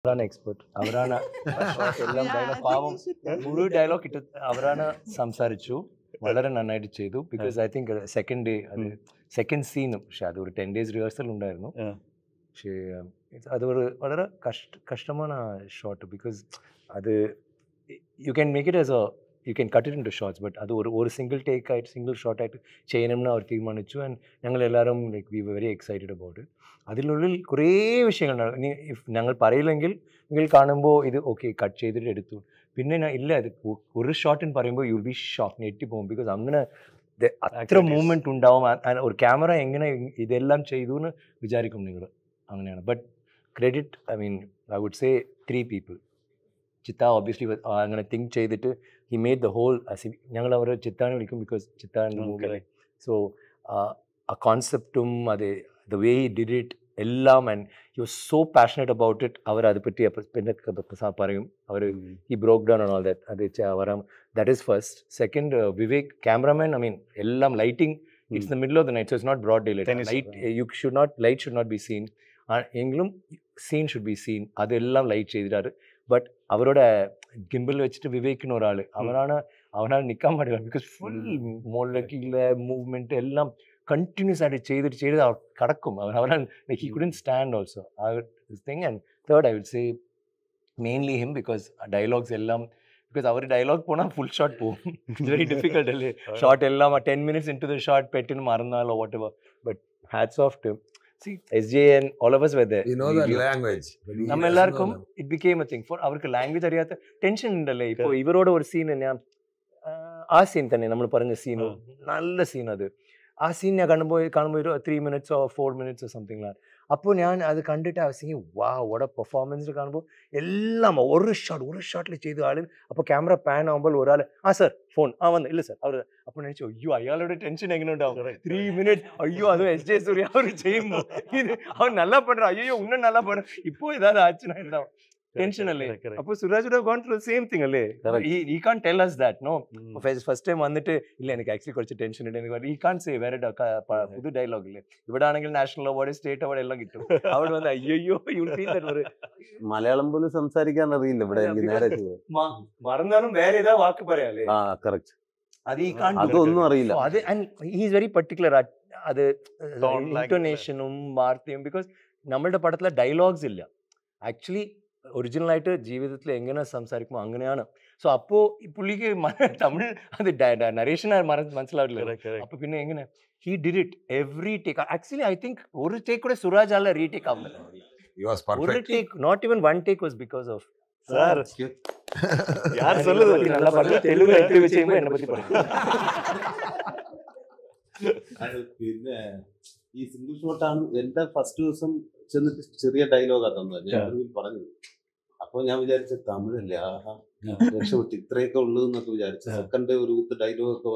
അവരാണ് എക്സ്പെർട്ട്, അവരാണ് എല്ലാം ഡയലോഗ് പാവം മുഴുവൻ ഡയലോഗ് കിട്ടും, അവരാണ് സംസാരിച്ചു, വളരെ നന്നായിട്ട് ചെയ്തു. Because I think second day അത് സെക്കൻഡ് സീനും, പക്ഷെ അത് ഒരു 10 days റിഹേഴ്സൽ ഉണ്ടായിരുന്നു. പക്ഷേ അത് ഒരു വളരെ കഷ്ടമാണ് ഷോട്ട്. ബിക്കോസ് അത് you can make it as a you can cut it into shorts, but അത് ഒരു സിംഗിൾ ടേക്ക് ആയിട്ട് സിംഗിൾ ഷോട്ടായിട്ട് ചെയ്യണമെന്ന് അവർ തീരുമാനിച്ചു. ആൻഡ് ഞങ്ങളെല്ലാവരും like we very excited about it. അതിനുള്ളിൽ കുറേ വിഷയങ്ങളുണ്ടാകും. ഇഫ് ഞങ്ങൾ പറയില്ലെങ്കിൽ നിങ്ങൾ കാണുമ്പോൾ ഇത് ഓക്കെ കട്ട് ചെയ്തിട്ട് എടുത്തു. പിന്നെ ഇല്ല, ഇത് ഒരു ഷോട്ടിന് പറയുമ്പോൾ യു വിൽ ബി ഷോക്ക്, ഞെട്ടി പോകും. ബിക്കോസ് അങ്ങനെ അത്ര മൂവ്മെൻറ്റ് ഉണ്ടാവും. ഒരു ക്യാമറ എങ്ങനെ ഇതെല്ലാം ചെയ്തു എന്ന് വിചാരിക്കും നിങ്ങൾ. അങ്ങനെയാണ്. But credit, I mean I would say 3 people. Chitta obviously അങ്ങനെ തിങ്ക് ചെയ്തിട്ട് ഹി മേഡ് ദ ഹോൾ, ഞങ്ങൾ അവരെ ചിത്താന്ന് വിളിക്കും ബിക്കോസ് ചിത്താൻ്റെ മൂവി. സോ ആ കോൺസെപ്റ്റും അത് the way he did it എല്ലാം, and he was so passionate about it. അവർ അത് പറ്റി പിന്നെ പറയും. അവർ he broke down on all that. അത് വരാം. That is first. Second, Vivek cameraman, I mean എല്ലാം lighting, it's the middle of the night, so it's not broad daylight. Light should not be seen, എങ്കിലും scene should be seen. അതെല്ലാം light ചെയ്തിട്ടാണ്. But അവരുടെ gimbal വെച്ചിട്ട് വിവേക്കിന് ഒരാൾ അവനാണ് നിൽക്കാൻ പാടില്ല. ബിക്കോസ് ഫുൾ മുകളിലേക്കുള്ള മൂവ്മെൻറ്റ് എല്ലാം കണ്ടിന്യൂസ് ആയിട്ട് ചെയ്തിട്ട് കടക്കും. അവനാണ് ഹി കുഡന്റ് സ്റ്റാൻഡ് ഓൾസോ ആ thing. And third I will say mainly him, because dialogues എല്ലാം, ബിക്കോസ് അവർ ഡയലോഗ് പോണാൽ ഫുൾ ഷോട്ട് പോകും. ഇറ്റ്സ് വെരി ഡിഫിക്കൽട്ട് അല്ലേ ഷോട്ട് എല്ലാം. 10 minutes into the shot പെട്ടിന് മറന്നാലോ whatever. But hats off to see SJ and all of us were there. You know that language. നമ്മ എല്ലാവർക്കും it became a thing. For അവർക്ക് language അറിയാത്ത tension ഉണ്ടല്ലേ. ഇപ്പോൾ ഇവരോട് ഒരു സീൻ ഞാൻ ആ സീൻ തന്നെ നമ്മൾ പറഞ്ഞ സീൻ, നല്ല സീൻ. അത് ആ സീൻ ഞാൻ കാണുമ്പോൾ ഒരു 3 minutes or 4 minutes or something like. അപ്പോൾ ഞാൻ അത് കണ്ടിട്ട് ആ സീൻ വാടെ പെർഫോമൻസ് കാണുമ്പോൾ എല്ലാം ഒരു ഷോട്ടിൽ ചെയ്ത ആളിൽ. അപ്പോൾ ക്യാമറ പാൻ ആകുമ്പോൾ ഒരാൾ സർ ഫോൺ വന്ന് ഇല്ല സർ അവർ. അപ്പോൾ ഞാൻ അയ്യോ അയാളുടെ ടെൻഷൻ എങ്ങനെ ഉണ്ടാവും 3 minutes. അയ്യോ അത് SJ സൂര്യ അവർ ചെയ്യുമ്പോൾ ഇത് അവൻ നല്ല പண்ற, അയ്യോ ഉന്നും നല്ല പண்ற, ഇപ്പോൾ ഇതാ ആச்சுனா ഉണ്ടാവും ടെൻഷൻ അല്ലേ. അപ്പോൾ Suraj would have gone through the same thing അല്ലേ. he can't tell us that, no. First time വന്നിട്ട് ഇല്ല എനിക്ക് ആക്ച്വലി കുറച്ച് ടെൻഷൻ ഉണ്ട്. he can't say വേറെ പുതു ഡയലോഗ് ഇല്ലേ. ഇവിടെ ആണെങ്കിൽ നാഷണൽ അവാർഡ്, സ്റ്റേറ്റ് അവാർഡ് എല്ലാം കിട്ടും. അവിടെ വന്ന് അയ്യോ യു ഫീൽ ദാറ്റ്. ഒരു മലയാളം പോലും സംസാരിക്കാൻ അറിയില്ല ഇവിടെ. നേരെ മറന്നാലും വേറെ ഏതാ വാക്ക് പറയാല്ലേ. കറക്റ്റ്. അതൊന്നും അറിയില്ല. അത് he is very particular. അത് ഇന്റോനേഷനും വാർത്തയും. ബിക്കോസ് നമ്മളുടെ പടത്തിലെ ഡയലോഗ്സ് ഇല്ല ആക്ച്വലി. ഒറിജിനലായിട്ട് ജീവിതത്തിൽ എങ്ങനെ സംസാരിക്കുമോ അങ്ങനെയാണ്. സോ അപ്പോൾ പുള്ളിക്ക് തമിഴ് അത് നരേഷൻ മനസ്സിലാവില്ല. അപ്പോൾ പിന്നെ എങ്ങനെ he did it every take. Actually I think ഒരു ടേക്ക് കൂടെ സുരാജ് ആളെ റീടേക്ക് ആവുന്നില്ല. ഒരു take, not even one take was because of நல்லா பண்ணி தெலுங்கு இன்டர்வியூ ചെയ്യുമ്പോൾ എന്നെ പറ്റി പറയും. പിന്നെ ഈ സിംഗിൾ ഷോട്ടാണ് എന്റെ ഫസ്റ്റ് ദിവസം ചെന്നിട്ട് ചെറിയ ഡയലോഗാ തന്നത്. ഞാൻ പറഞ്ഞത് അപ്പോൾ ഞാൻ വിചാരിച്ച തമിഴല്ലേ, രക്ഷപ്പെട്ട് ഇത്രയൊക്കെ ഉള്ളൂ എന്നൊക്കെ വിചാരിച്ചു. സെക്കൻഡ് ഒരു ഡയലോഗ് ഒക്കെ